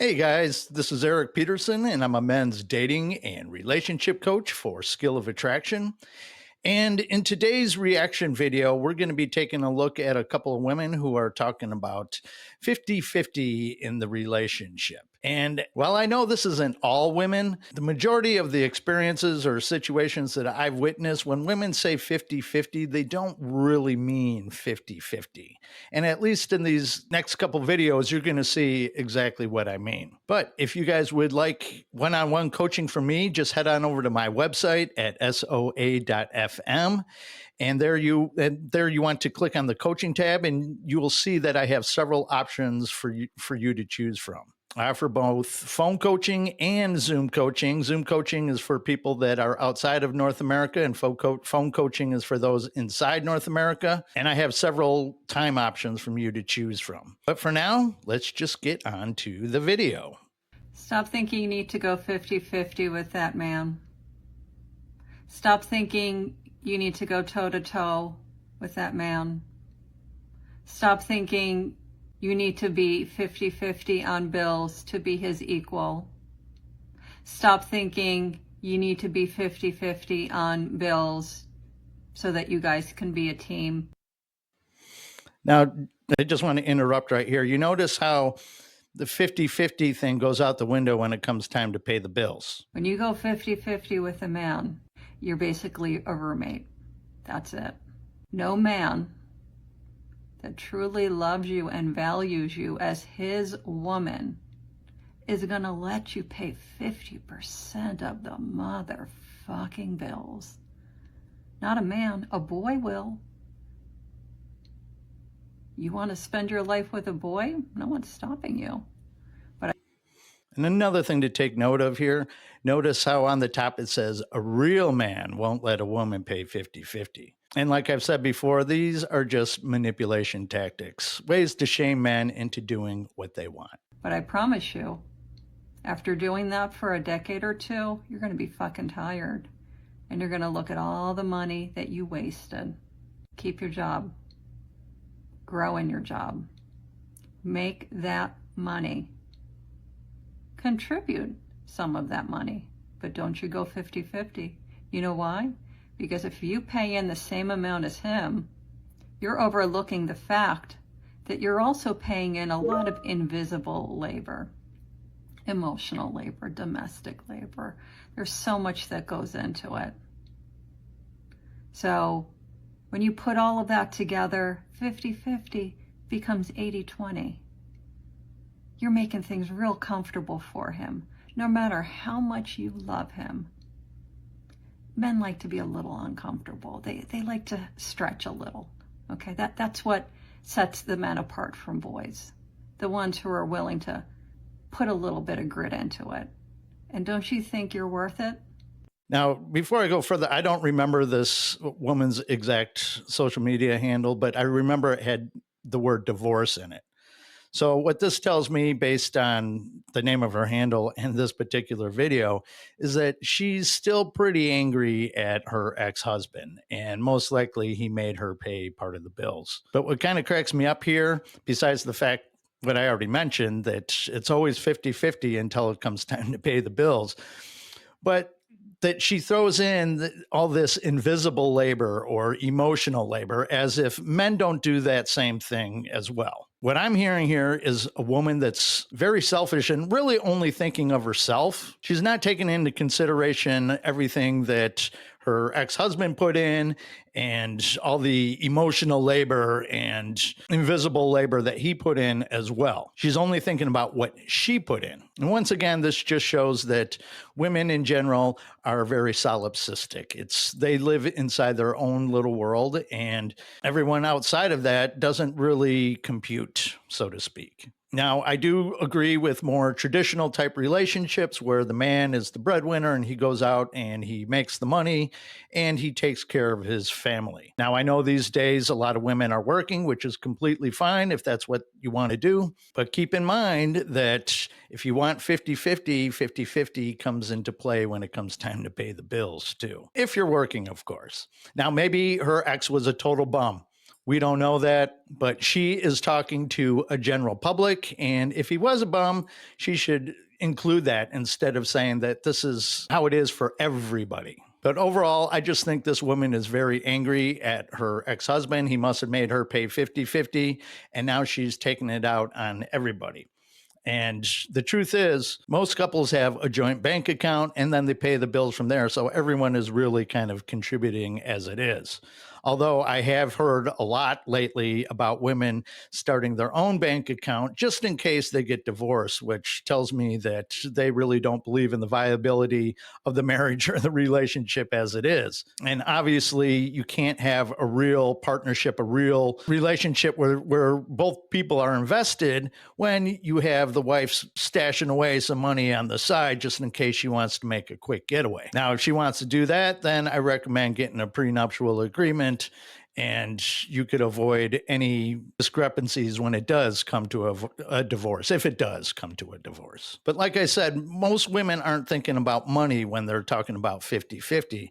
Hey guys, this is Erik Peterson, and I'm a men's dating and relationship coach for Skill of Attraction. And in today's reaction video, we're going to be taking a look at a couple of women who are talking about 50-50 in the relationship. And while I know this isn't all women, the majority of the experiences or situations that I've witnessed, when women say 50-50, they don't really mean 50-50. And at least in these next couple videos, you're going to see exactly what I mean. But if you guys would like one-on-one coaching from me, just head on over to my website at soa.fm. And there you want to click on the coaching tab, and you will see that I have several options for you to choose from. I offer both phone coaching and Zoom coaching. Zoom coaching is for people that are outside of North America, and phone coaching is for those inside North America. And I have several time options from you to choose from. But for now, let's just get on to the video. Stop thinking you need to go 50-50 with that man. Stop thinking you need to go toe-to-toe with that man. Stop thinking you need to be 50-50 on bills to be his equal. Stop thinking you need to be 50-50 on bills so that you guys can be a team. Now, I just want to interrupt right here. You notice how the 50-50 thing goes out the window when it comes time to pay the bills. When you go 50-50 with a man, you're basically a roommate. That's it. No man that truly loves you and values you as his woman is going to let you pay 50% of the motherfucking bills. Not a man, a boy will. You want to spend your life with a boy? No one's stopping you. And another thing to take note of here, notice how on the top it says a real man won't let a woman pay 50-50. And like I've said before, these are just manipulation tactics, ways to shame men into doing what they want. But I promise you, after doing that for a decade or two, you're going to be fucking tired. And you're going to look at all the money that you wasted. Keep your job. Grow in your job. Make that money. Contribute some of that money, but don't you go 50-50. You know why? Because if you pay in the same amount as him, you're overlooking the fact that you're also paying in a lot of invisible labor, emotional labor, domestic labor. There's so much that goes into it. So when you put all of that together, 50-50 becomes 80-20. You're making things real comfortable for him, no matter how much you love him. Men like to be a little uncomfortable. They like to stretch a little, okay? That's what sets the men apart from boys, the ones who are willing to put a little bit of grit into it. And don't you think you're worth it? Now, before I go further, I don't remember this woman's exact social media handle, but I remember it had the word divorce in it. So what this tells me, based on the name of her handle and this particular video, is that she's still pretty angry at her ex-husband, and most likely he made her pay part of the bills. But what kind of cracks me up here, besides the fact what I already mentioned, that it's always 50-50 until it comes time to pay the bills, but that she throws in all this invisible labor or emotional labor as if men don't do that same thing as well. What I'm hearing here is a woman that's very selfish and really only thinking of herself. She's not taking into consideration everything that her ex-husband put in and all the emotional labor and invisible labor that he put in as well. She's only thinking about what she put in. And once again, this just shows that women in general are very solipsistic. They live inside their own little world, and everyone outside of that doesn't really compute, so to speak. Now, I do agree with more traditional type relationships where the man is the breadwinner and he goes out and he makes the money and he takes care of his family. Now, I know these days a lot of women are working, which is completely fine if that's what you want to do. But keep in mind that if you want 50-50, 50-50 comes into play when it comes time to pay the bills too. If you're working, of course. Now, maybe her ex was a total bum. We don't know that, but she is talking to a general public. And if he was a bum, she should include that instead of saying that this is how it is for everybody. But overall, I just think this woman is very angry at her ex-husband. He must have made her pay 50-50, and now she's taking it out on everybody. And the truth is, most couples have a joint bank account and then they pay the bills from there. So everyone is really kind of contributing as it is. Although I have heard a lot lately about women starting their own bank account just in case they get divorced, which tells me that they really don't believe in the viability of the marriage or the relationship as it is. And obviously, you can't have a real partnership, a real relationship where both people are invested when you have the wife stashing away some money on the side just in case she wants to make a quick getaway. Now, if she wants to do that, then I recommend getting a prenuptial agreement, and you could avoid any discrepancies when it does come to a divorce, if it does come to a divorce. But like I said, most women aren't thinking about money when they're talking about 50-50.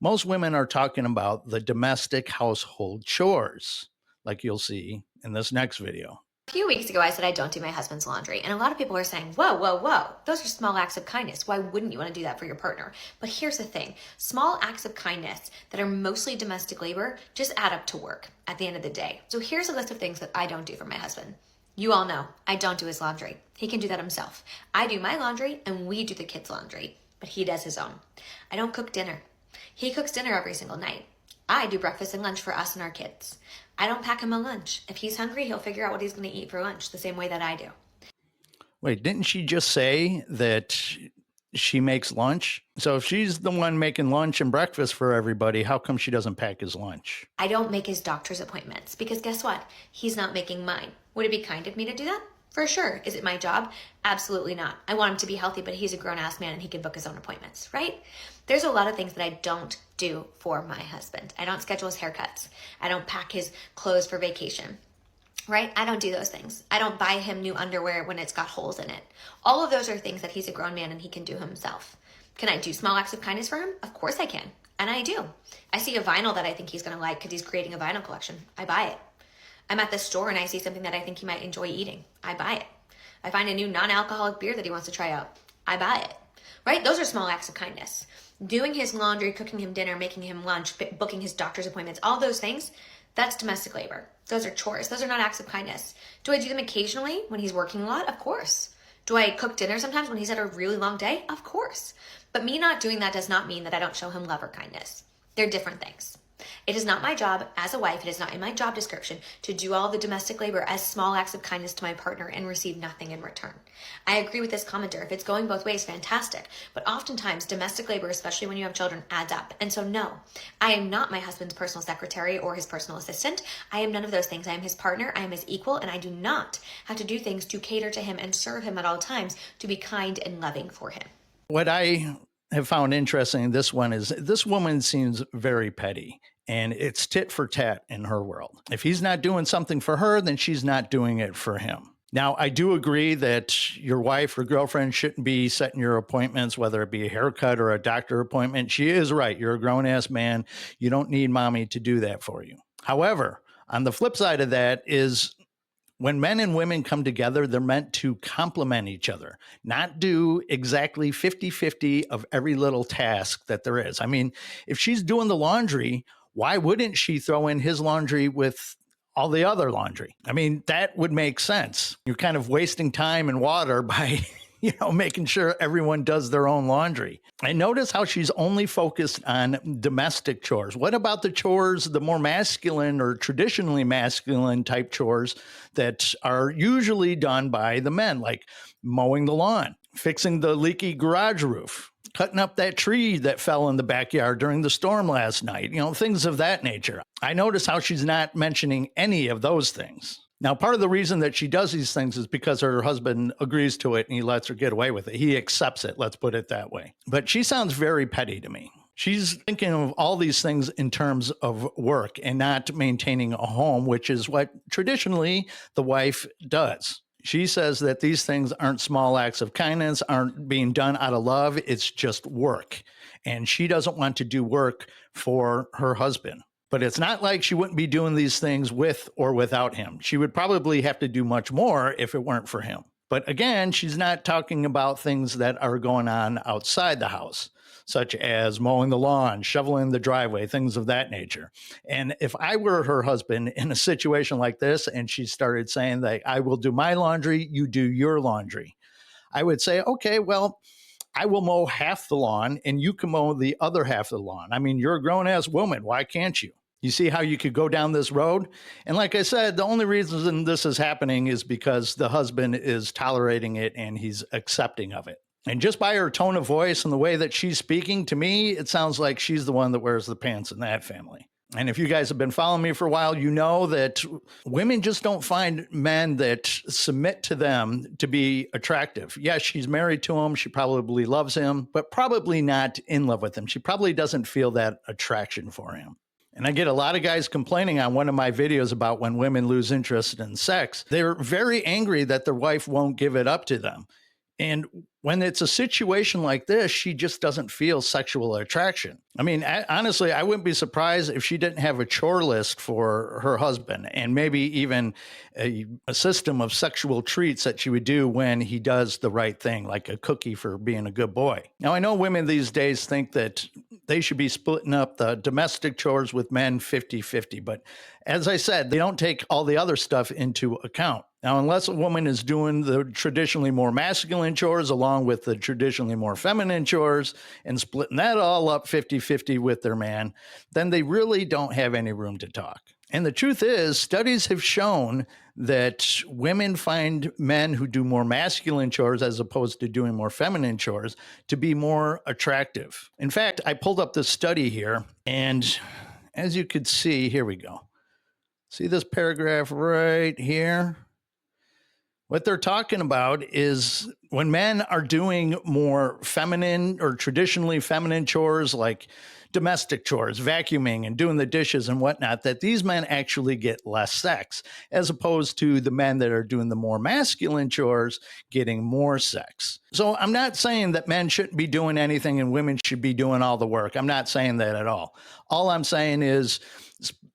Most women are talking about the domestic household chores, like you'll see in this next video. A few weeks ago, I said I don't do my husband's laundry, and a lot of people are saying, whoa, whoa, whoa, those are small acts of kindness. Why wouldn't you want to do that for your partner? But here's the thing, small acts of kindness that are mostly domestic labor just add up to work at the end of the day. So here's a list of things that I don't do for my husband. You all know, I don't do his laundry. He can do that himself. I do my laundry, and we do the kids' laundry, but he does his own. I don't cook dinner. He cooks dinner every single night. I do breakfast and lunch for us and our kids. I don't pack him a lunch. If he's hungry, he'll figure out what he's going to eat for lunch the same way that I do. Wait, didn't she just say that she makes lunch? So if she's the one making lunch and breakfast for everybody, how come she doesn't pack his lunch? I don't make his doctor's appointments because guess what? He's not making mine. Would it be kind of me to do that? For sure. Is it my job? Absolutely not. I want him to be healthy, but he's a grown-ass man and he can book his own appointments, right? There's a lot of things that I don't do for my husband. I don't schedule his haircuts. I don't pack his clothes for vacation, right? I don't do those things. I don't buy him new underwear when it's got holes in it. All of those are things that he's a grown man and he can do himself. Can I do small acts of kindness for him? Of course I can. And I do. I see a vinyl that I think he's going to like because he's creating a vinyl collection. I buy it. I'm at the store and I see something that I think he might enjoy eating. I buy it. I find a new non-alcoholic beer that he wants to try out. I buy it, right? Those are small acts of kindness. Doing his laundry, cooking him dinner, making him lunch, booking his doctor's appointments, all those things, that's domestic labor. Those are chores. Those are not acts of kindness. Do I do them occasionally when he's working a lot? Of course. Do I cook dinner sometimes when he's had a really long day? Of course. But me not doing that does not mean that I don't show him love or kindness. They're different things. It is not my job as a wife, it is not in my job description to do all the domestic labor as small acts of kindness to my partner and receive nothing in return. I agree with this commenter. If it's going both ways, fantastic. But oftentimes, domestic labor, especially when you have children, adds up. And so no, I am not my husband's personal secretary or his personal assistant. I am none of those things. I am his partner, I am his equal, and I do not have to do things to cater to him and serve him at all times to be kind and loving for him. What I have found interesting in this one is this woman seems very petty. And it's tit for tat in her world. If he's not doing something for her, then she's not doing it for him. Now, I do agree that your wife or girlfriend shouldn't be setting your appointments, whether it be a haircut or a doctor appointment. She is right. You're a grown-ass man. You don't need mommy to do that for you. However, on the flip side of that is when men and women come together, they're meant to complement each other, not do exactly 50-50 of every little task that there is. I mean, if she's doing the laundry, why wouldn't she throw in his laundry with all the other laundry? I mean, that would make sense. You're kind of wasting time and water by, making sure everyone does their own laundry. I notice how she's only focused on domestic chores. What about the chores, the more masculine or traditionally masculine type chores that are usually done by the men, like mowing the lawn, fixing the leaky garage roof, cutting up that tree that fell in the backyard during the storm last night, things of that nature. I notice how she's not mentioning any of those things. Now, part of the reason that she does these things is because her husband agrees to it and he lets her get away with it. He accepts it, let's put it that way. But she sounds very petty to me. She's thinking of all these things in terms of work and not maintaining a home, which is what traditionally the wife does. She says that these things aren't small acts of kindness, aren't being done out of love. It's just work. And she doesn't want to do work for her husband. But it's not like she wouldn't be doing these things with or without him. She would probably have to do much more if it weren't for him. But again, she's not talking about things that are going on outside the house, such as mowing the lawn, shoveling the driveway, things of that nature. And if I were her husband in a situation like this, and she started saying that I will do my laundry, you do your laundry, I would say, okay, well, I will mow half the lawn and you can mow the other half of the lawn. I mean, you're a grown ass woman. Why can't you? You see how you could go down this road? And like I said, the only reason this is happening is because the husband is tolerating it and he's accepting of it. And just by her tone of voice and the way that she's speaking, to me, it sounds like she's the one that wears the pants in that family. And if you guys have been following me for a while, you know that women just don't find men that submit to them to be attractive. Yes, she's married to him. She probably loves him, but probably not in love with him. She probably doesn't feel that attraction for him. And I get a lot of guys complaining on one of my videos about when women lose interest in sex. They're very angry that their wife won't give it up to them. And when it's a situation like this, she just doesn't feel sexual attraction. I mean, honestly, I wouldn't be surprised if she didn't have a chore list for her husband and maybe even a system of sexual treats that she would do when he does the right thing, like a cookie for being a good boy. Now, I know women these days think that they should be splitting up the domestic chores with men 50-50, but as I said, they don't take all the other stuff into account. Now, unless a woman is doing the traditionally more masculine chores along with the traditionally more feminine chores and splitting that all up 50-50 with their man, then they really don't have any room to talk. And the truth is, studies have shown that women find men who do more masculine chores as opposed to doing more feminine chores to be more attractive. In fact, I pulled up this study here, and as you could see, here we go. See this paragraph right here? What they're talking about is when men are doing more feminine or traditionally feminine chores like domestic chores, vacuuming and doing the dishes and whatnot, that these men actually get less sex, as opposed to the men that are doing the more masculine chores getting more sex. So I'm not saying that men shouldn't be doing anything and women should be doing all the work. I'm not saying that at all. All I'm saying is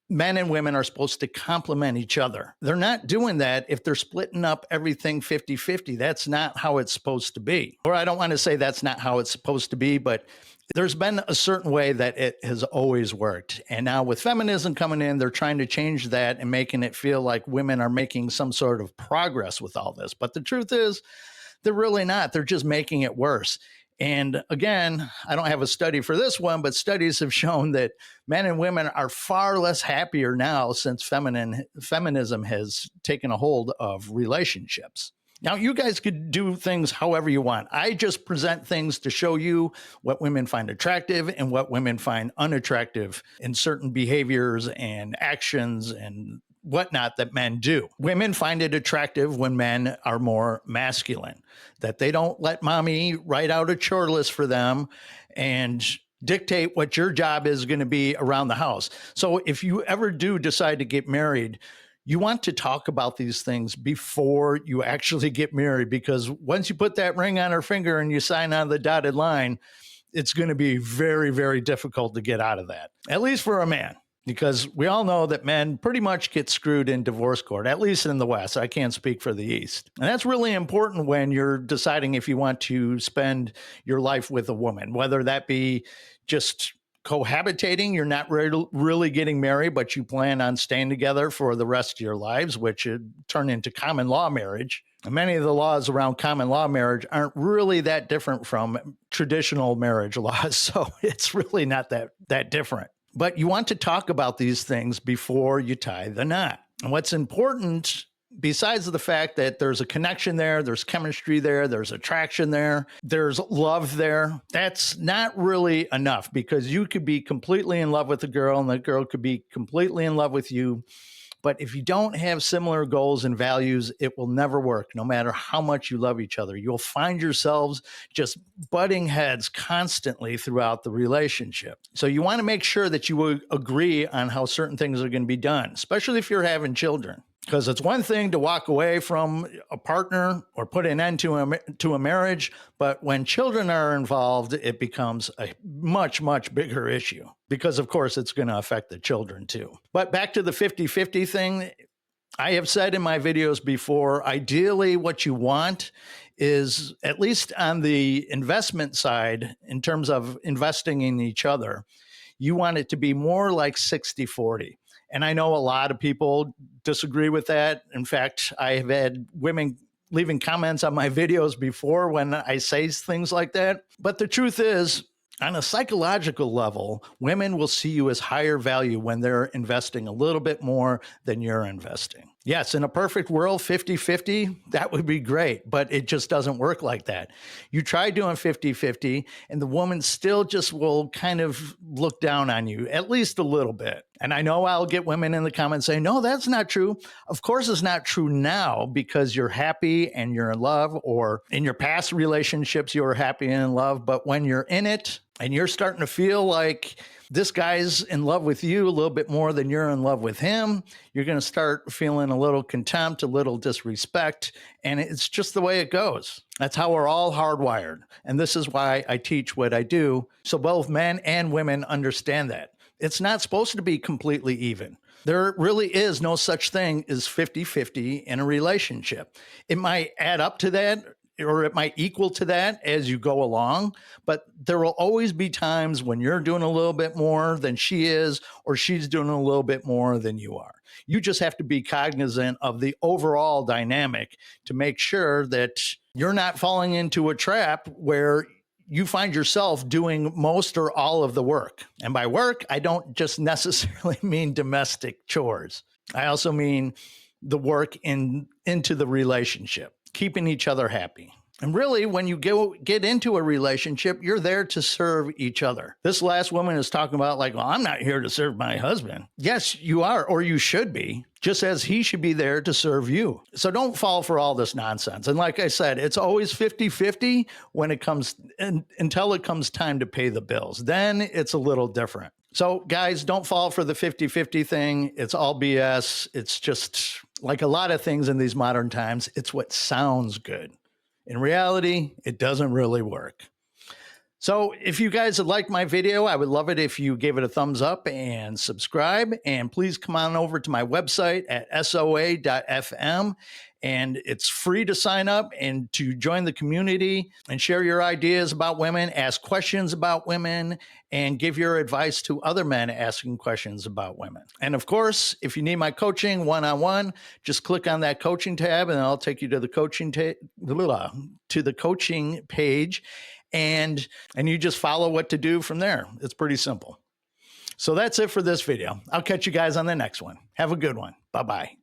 men and women are supposed to complement each other. They're not doing that if they're splitting up everything 50-50. That's not how it's supposed to be. Or I don't want to say that's not how it's supposed to be, but there's been a certain way that it has always worked. And now with feminism coming in, they're trying to change that and making it feel like women are making some sort of progress with all this. But the truth is, they're really not. They're just making it worse. And again, I don't have a study for this one, but studies have shown that men and women are far less happier now since feminism has taken a hold of relationships. Now, you guys could do things however you want. I just present things to show you what women find attractive and what women find unattractive in certain behaviors and actions and whatnot that men do. Women find it attractive when men are more masculine, that they don't let mommy write out a chore list for them and dictate what your job is going to be around the house. So if you ever do decide to get married, you want to talk about these things before you actually get married, because once you put that ring on her finger and you sign on the dotted line, it's going to be very, very difficult to get out of that, at least for a man. Because we all know that men pretty much get screwed in divorce court, at least in the West. I can't speak for the East. And that's really important when you're deciding if you want to spend your life with a woman, whether that be just cohabitating, you're not really getting married, but you plan on staying together for the rest of your lives, which would turn into common law marriage. And many of the laws around common law marriage aren't really that different from traditional marriage laws. So it's really not that different. But you want to talk about these things before you tie the knot. And what's important, besides the fact that there's a connection there, there's chemistry there, there's attraction there, there's love there, that's not really enough, because you could be completely in love with a girl and the girl could be completely in love with you. But if you don't have similar goals and values, it will never work, no matter how much you love each other. You'll find yourselves just butting heads constantly throughout the relationship. So you want to make sure that you agree on how certain things are going to be done, especially if you're having children. Because it's one thing to walk away from a partner or put an end to a marriage, but when children are involved, it becomes a much, much bigger issue because, of course, it's going to affect the children too. But back to the 50-50 thing, I have said in my videos before, ideally what you want is, at least on the investment side, in terms of investing in each other, you want it to be more like 60-40. And I know a lot of people disagree with that. In fact, I have had women leaving comments on my videos before when I say things like that. But the truth is, on a psychological level, women will see you as higher value when they're investing a little bit more than you're investing. Yes, in a perfect world, 50-50, that would be great, but it just doesn't work like that. You try doing 50-50, and the woman still just will kind of look down on you, at least a little bit. And I know I'll get women in the comments saying, no, that's not true. Of course, it's not true now because you're happy and you're in love, or in your past relationships, you were happy and in love. But when you're in it and you're starting to feel like this guy's in love with you a little bit more than you're in love with him, you're going to start feeling a little contempt, a little disrespect, and it's just the way it goes. That's how we're all hardwired. And this is why I teach what I do, so both men and women understand that. It's not supposed to be completely even. There really is no such thing as 50-50 in a relationship. It might add up to that, or it might equal to that as you go along, but there will always be times when you're doing a little bit more than she is, or she's doing a little bit more than you are. You just have to be cognizant of the overall dynamic to make sure that you're not falling into a trap where you find yourself doing most or all of the work. And by work, I don't just necessarily mean domestic chores. I also mean the work into the relationship, keeping each other happy. And really, when you get into a relationship, you're there to serve each other. This last woman is talking about like, well, I'm not here to serve my husband. Yes, you are, or you should be, just as he should be there to serve you. So don't fall for all this nonsense. And like I said, it's always 50-50 when it comes, until it comes time to pay the bills. Then it's a little different. So guys, don't fall for the 50-50 thing. It's all BS. It's just like a lot of things in these modern times. It's what sounds good. In reality, it doesn't really work. So if you guys have liked my video, I would love it if you gave it a thumbs up and subscribe. And please come on over to my website at soa.fm. And it's free to sign up and to join the community and share your ideas about women, ask questions about women, and give your advice to other men asking questions about women. And of course, if you need my coaching one-on-one, just click on that coaching tab and I'll take you to the coaching page. And you just follow what to do from there. It's pretty simple. So that's it for this video. I'll catch you guys on the next one. Have a good one. Bye-bye.